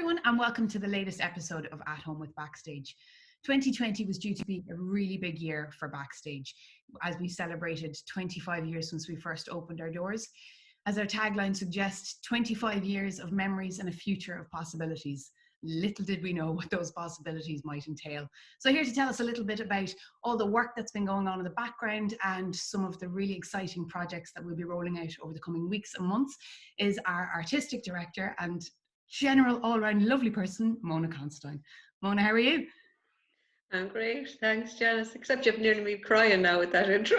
everyone, and welcome to the latest episode of At Home With Backstage. 2020 was due to be a really big year for Backstage as we celebrated 25 years since we first opened our doors. As our tagline suggests, 25 years of memories and a future of possibilities. Little did we know what those possibilities might entail. So here to tell us a little bit about all the work that's been going on in the background and some of the really exciting projects that we'll be rolling out over the coming weeks and months is our artistic director and general all-round lovely person, Mona Considine. Mona, how are you? I'm great, thanks Janice, except you've nearly me crying now with that intro.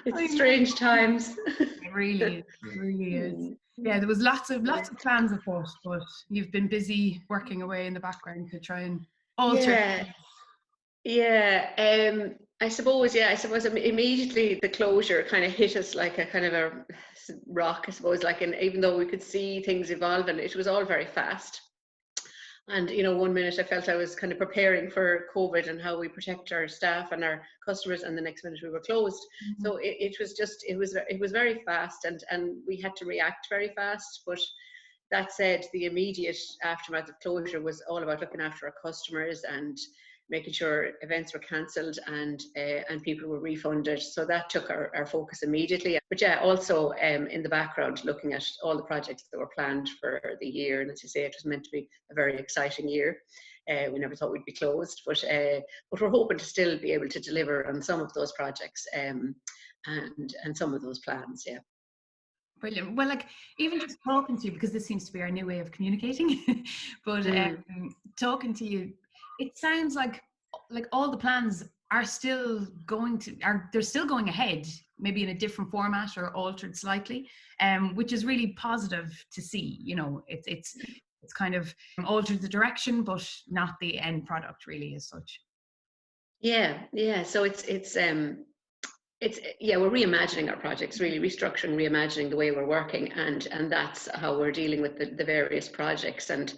It's strange times. It really is. Yeah, there was lots of plans afoot, but you've been busy working away in the background to try and alter. I suppose immediately the closure kind of hit us like a kind of a rock, I suppose, even though we could see things evolving, it was all very fast. And, one minute I felt I was kind of preparing for COVID and how we protect our staff and our customers, and the next minute we were closed. Mm-hmm. So it was very fast, and we had to react very fast. But that said, the immediate aftermath of closure was all about looking after our customers and making sure events were cancelled and people were refunded. So that took our focus immediately. But yeah, also in the background, looking at all the projects that were planned for the year. And as you say, it was meant to be a very exciting year. We never thought we'd be closed, but we're hoping to still be able to deliver on some of those projects and some of those plans, yeah. Brilliant. Well, even just talking to you, because this seems to be our new way of communicating, but talking to you, it sounds like all the plans are still they're still going ahead, maybe in a different format or altered slightly, which is really positive to see. It's kind of altered the direction, but not the end product really as such. Yeah. So we're reimagining our projects, really restructuring, reimagining the way we're working, and that's how we're dealing with the various projects. And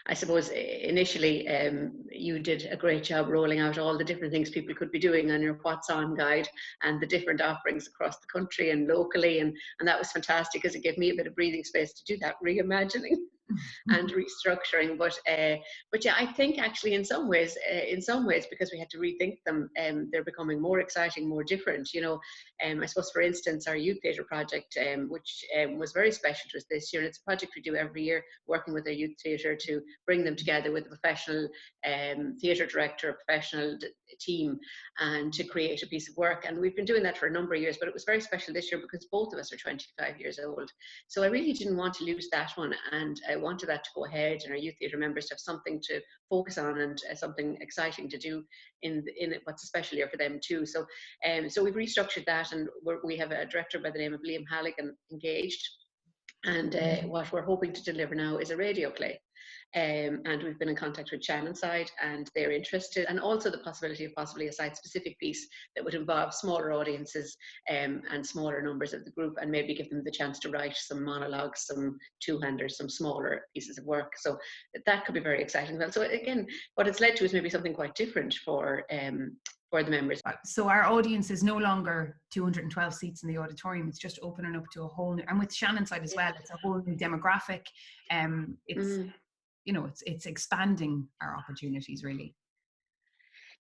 I suppose initially you did a great job rolling out all the different things people could be doing on your What's On guide and the different offerings across the country and locally, and that was fantastic because it gave me a bit of breathing space to do that reimagining and restructuring. But yeah, I think actually in some ways because we had to rethink them, they're becoming more exciting, more different. I suppose, for instance, our youth theatre project, which was very special to us this year, and it's a project we do every year, working with our youth theatre to bring them together with a professional theatre director, a professional team, and to create a piece of work. And we've been doing that for a number of years, but it was very special this year because both of us are 25 years old. So I really didn't want to lose that one, and I wanted that to go ahead, and our youth theatre members to have something to focus on and something exciting to do in what's a special year for them too. So we've restructured that, and we have a director by the name of Liam Halligan engaged, and what we're hoping to deliver now is a radio play. And we've been in contact with Shannon Side, and they're interested, and also the possibility of possibly a site-specific piece that would involve smaller audiences and smaller numbers of the group, and maybe give them the chance to write some monologues, some two-handers, some smaller pieces of work. So that could be very exciting. So again, what it's led to is maybe something quite different for the members. So our audience is no longer 212 seats in the auditorium. It's just opening up to a whole new, and with Shannon Side as well, it's a whole new demographic. It's expanding our opportunities really.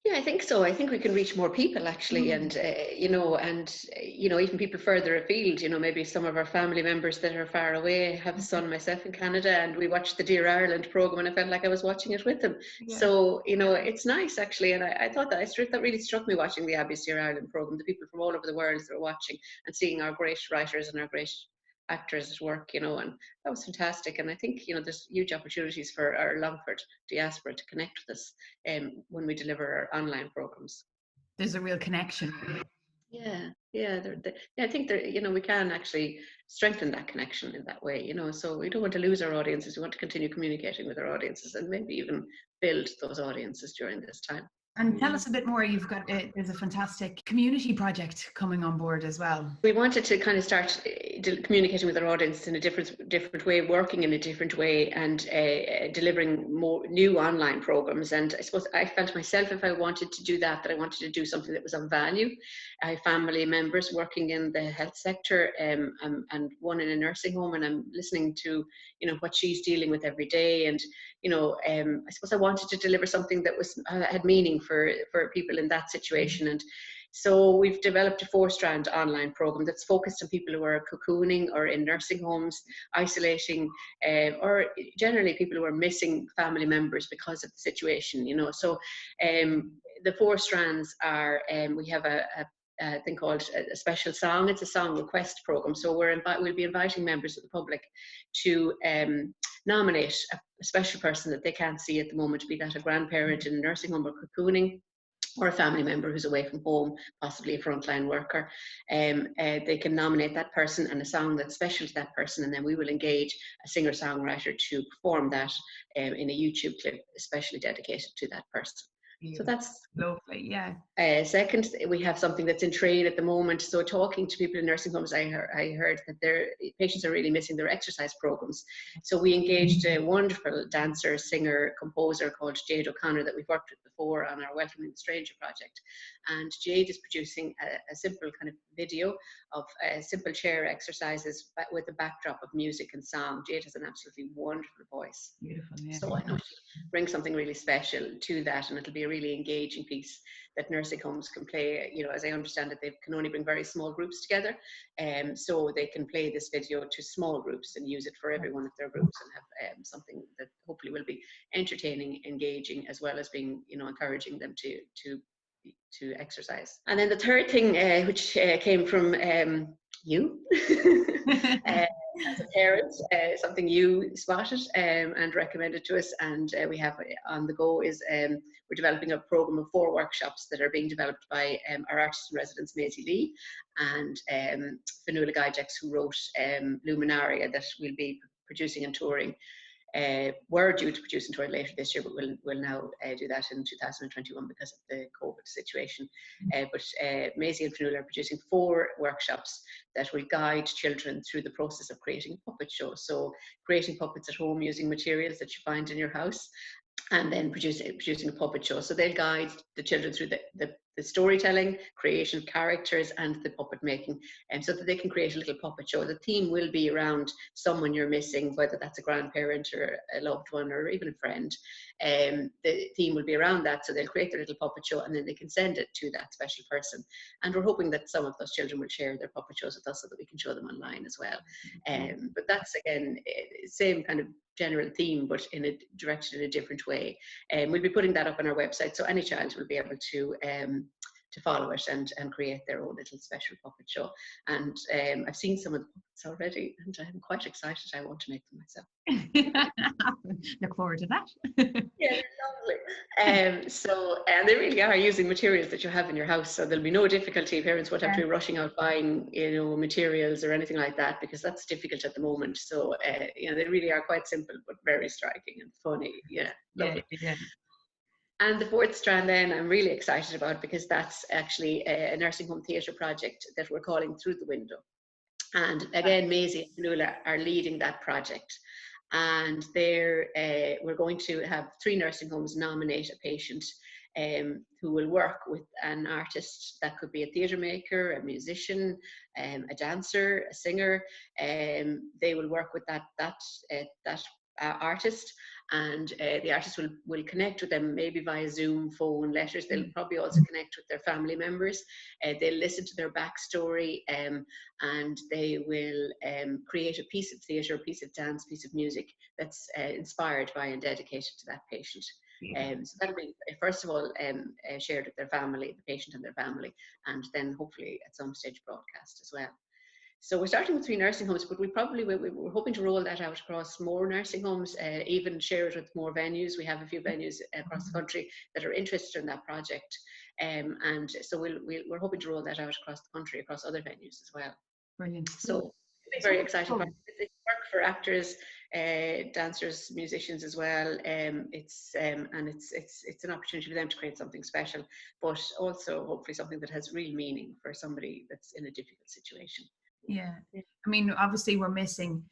Yeah, I think so. I think we can reach more people actually, and even people further afield. Maybe some of our family members that are far away. I have a son myself in Canada, and we watched the Dear Ireland programme, and I felt like I was watching it with them. Yeah. So it's nice actually, and I thought that really struck me watching the Abbey's Dear Ireland programme. The people from all over the world that were watching and seeing our great writers and our great actors at work, and that was fantastic. And I think there's huge opportunities for our Longford diaspora to connect with us when we deliver our online programs. There's a real connection. Yeah. I think we can actually strengthen that connection in that way. So we don't want to lose our audiences. We want to continue communicating with our audiences and maybe even build those audiences during this time. And tell us a bit more. You've got there's a fantastic community project coming on board as well. We wanted to kind of start communicating with our audience in a different way, working in a different way, and delivering more new online programs. And I suppose I felt myself, if I wanted to do that I wanted to do something that was of value. I have family members working in the health sector, and one in a nursing home, and I'm listening to what she's dealing with every day. And I suppose I wanted to deliver something that was had meaning for people in that situation. And so we've developed a 4-strand online program that's focused on people who are cocooning or in nursing homes, isolating, or generally people who are missing family members because of the situation. So the 4 strands are, we have a thing called a special song. It's a song request program. So we'll be inviting members of the public to nominate a special person that they can't see at the moment, be that a grandparent in a nursing home or cocooning, or a family member who's away from home, possibly a frontline worker. They can nominate that person and a song that's special to that person, and then we will engage a singer-songwriter to perform that in a YouTube clip especially dedicated to that person. So that's lovely, yeah. Second, we have something that's in train at the moment. So talking to people in nursing homes, I heard that their patients are really missing their exercise programs. So we engaged a wonderful dancer, singer, composer called Jade O'Connor that we've worked with before on our Welcoming the Stranger project. And Jade is producing a simple kind of video of simple chair exercises with a backdrop of music and song. Jade has an absolutely wonderful voice. Beautiful, yeah. So I know she brings something really special to that, and it'll be a really engaging piece that nursing homes can play. As I understand it, they can only bring very small groups together, so they can play this video to small groups and use it for every one of their groups, and have something that hopefully will be entertaining, engaging, as well as being, encouraging them to exercise. And then the third thing, which came from you as a parent, something you spotted and recommended to us, and we have on the go is we're developing a program of 4 workshops that are being developed by our artist in residence Maisie Lee and Fionnuala Gyjax, who wrote Luminaria, that we'll be producing and touring. We're due to produce and tour later this year, but we'll now do that in 2021 because of the COVID situation. But Maisie and Fionnuala are producing 4 workshops that will guide children through the process of creating a puppet show. So creating puppets at home using materials that you find in your house, and then producing a puppet show. So they'll guide the children through the storytelling, creation of characters, and the puppet making, and so that they can create a little puppet show. The theme will be around someone you're missing, whether that's a grandparent or a loved one or even a friend. The theme will be around that, so they'll create their little puppet show and then they can send it to that special person. And we're hoping that some of those children will share their puppet shows with us so that we can show them online as well. But that's, again, same kind of general theme, but directed in a different way. We'll be putting that up on our website, so any child will be able to follow it and create their own little special puppet show. And I've seen some of the puppets already, and I'm quite excited. I want to make them myself. Look forward to that. Yeah, they're lovely. And they really are using materials that you have in your house, so there'll be no difficulty. Parents won't have to be rushing out buying, materials or anything like that, because that's difficult at the moment. So, they really are quite simple, but very striking and funny. Yeah, lovely. Yeah. And the 4th strand then I'm really excited about, because that's actually a nursing home theatre project that we're calling Through the Window. And again, Maisie and Fionnuala are leading that project. And we're going to have 3 nursing homes nominate a patient who will work with an artist. That could be a theatre maker, a musician, a dancer, a singer. They will work with that artist, and the artist will connect with them, maybe via Zoom, phone, letters. They'll probably also connect with their family members. They'll listen to their backstory, and they will create a piece of theatre, a piece of dance, piece of music that's inspired by and dedicated to that patient. So that'll be, first of all, shared with their family, the patient and their family, and then hopefully at some stage broadcast as well. So we're starting with 3 nursing homes, but we're hoping to roll that out across more nursing homes, even share it with more venues. We have a few venues across the country that are interested in that project, and so we're hoping to roll that out across the country, across other venues as well. Brilliant. So very exciting. It's work for actors, dancers, musicians as well. It's an opportunity for them to create something special, but also hopefully something that has real meaning for somebody that's in a difficult situation. Yeah, I mean, obviously we're missing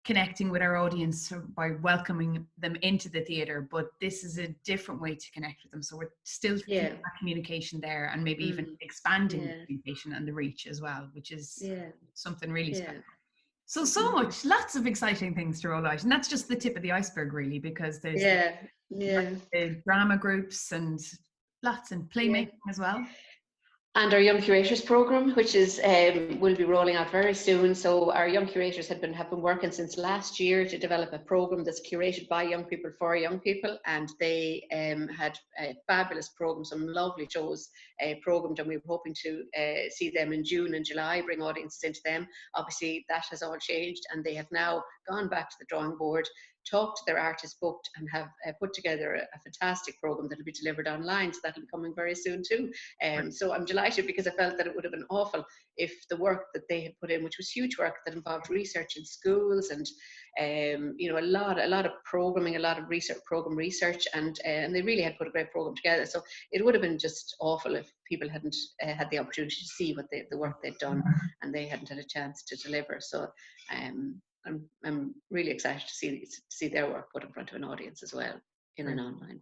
connecting with our audience by welcoming them into the theatre, but this is a different way to connect with them. So we're still keeping that communication there, and maybe even expanding the communication and the reach as well, which is something really special. So much, lots of exciting things to roll out, and that's just the tip of the iceberg, really, because there's the drama groups and lots and playmaking as well. And our Young Curators program, which is will be rolling out very soon. So our young curators have been working since last year to develop a program that's curated by young people for young people, and they had a fabulous program, some lovely shows programmed, and we were hoping to see them in June and July, bring audiences into them. Obviously, that has all changed, and they have now gone back to the drawing board, talked to their artists, booked, and have put together a fantastic program that will be delivered online. So that'll be coming very soon too. So I'm delighted, because I felt that it would have been awful if the work that they had put in, which was huge work that involved research in schools and you know, a lot of programming, a lot of program research, and they really had put a great program together. So it would have been just awful if people hadn't had the opportunity to see what the work they'd done, and they hadn't had a chance to deliver. So I'm really excited to see their work put in front of an audience as well in an online.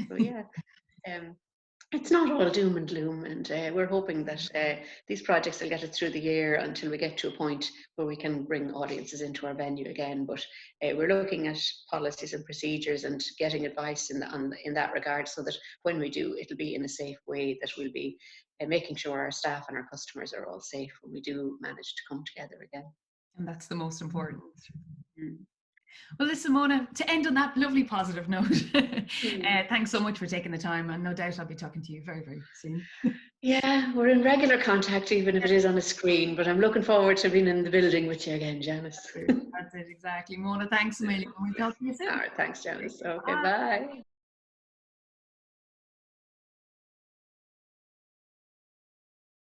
So yeah, it's not all doom and gloom, and we're hoping that these projects will get us through the year until we get to a point where we can bring audiences into our venue again. But we're looking at policies and procedures and getting advice in that regard, so that when we do, it'll be in a safe way, that we'll be making sure our staff and our customers are all safe when we do manage to come together again. And that's the most important. Well, listen, Mona, to end on that lovely positive note, thanks so much for taking the time, and no doubt I'll be talking to you very, very soon. Yeah, we're in regular contact, even if it is on a screen, but I'm looking forward to being in the building with you again, Janice. That's it, exactly. Mona, thanks a million. We'll talk to you soon. All right, thanks, Janice. Okay, bye.